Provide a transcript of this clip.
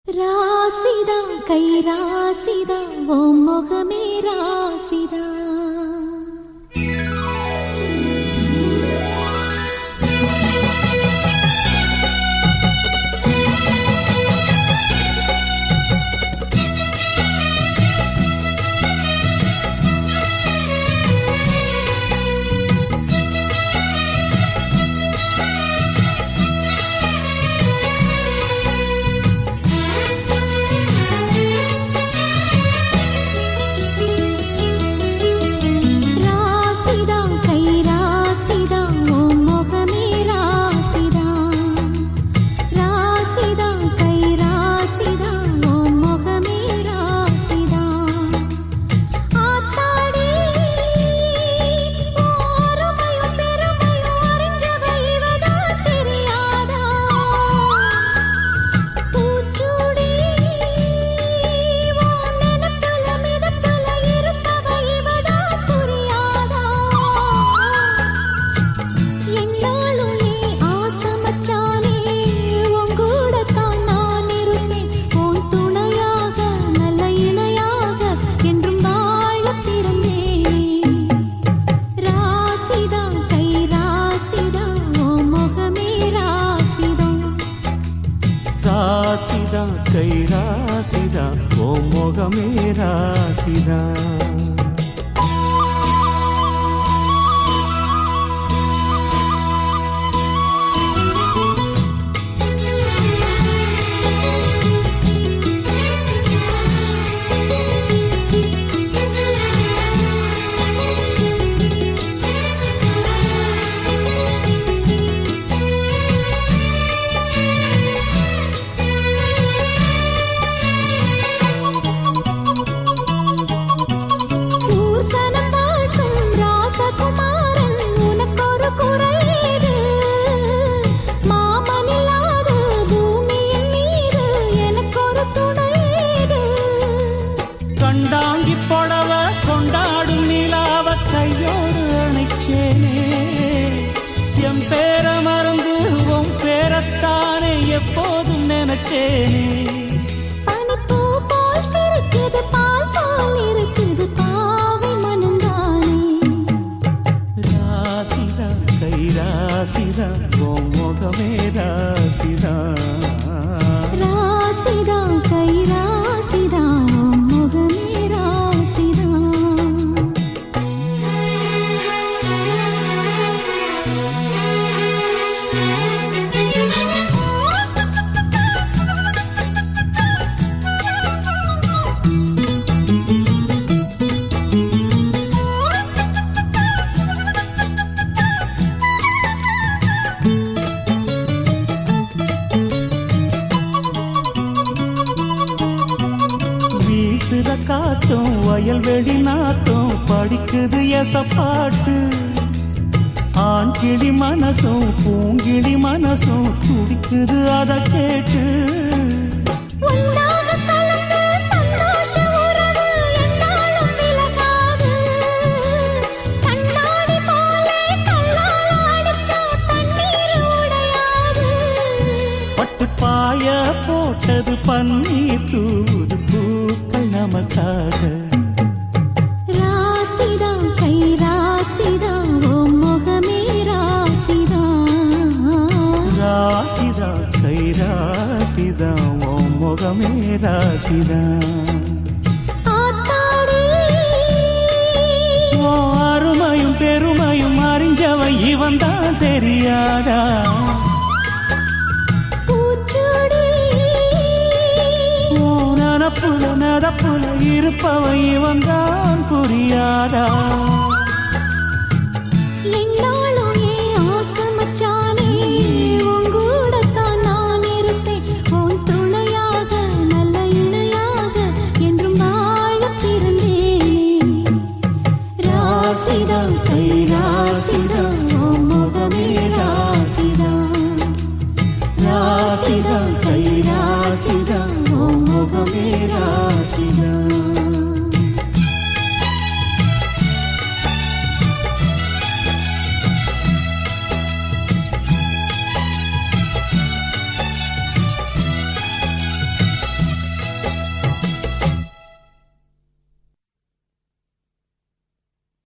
ராசிதா கை ராசிதா ஓ முகமே ராசிதா ராசிதா கை ராசிதா ஓ முகமே ராசிதா கண்டாங்கி புடவ கொண்டாடும் நிலாவ கையோடு அணைச்சேனே என் பேர மறந்து உன் பேரத்தானே எப்போதும் நினைச்சேனே பனிப்பூ போல் சிரிக்குது பால் போல் இருக்குது பாவை மனந்தானே ராசிதா கை ராசிதா உன் முகமே ராசிதா ராசிதா கை ராசிதா வீசுற காத்தும் வயல்வெளி நாத்தும் படிக்குது எசப்பாட்டு ஆண் கிளி மனசும் பூங்கிளி மனசும் துடிக்குது அதை கேட்டு பட்டு பாய போட்டது பன்னீர் தூது பூக்கள் நமக்காக ராசிதா கை ராசிதா ஓ முகமே ராசிதா ராசிதா கை ராசிதா ஓ முகமே ராசிதா ஓ அருமையும் பெருமையும் அறிஞ்சவன் இவன் தான் தெரியாதா நனப்புல நடப்புல இருப்பவன் இவன் தான் புரியாதா என்னாலும் ஏன் ஆசை மச்சானே உன் கூடத்தான் நான் இருப்பேன் உன் துணையாக நல்ல இணையாக என்றும் வாழ பிறந்தேனே ராசிதா கை ராசிதா ஓ முகமே ராசிதா ராசிதா கை ராசிதா ஓ முகமே ராசிதா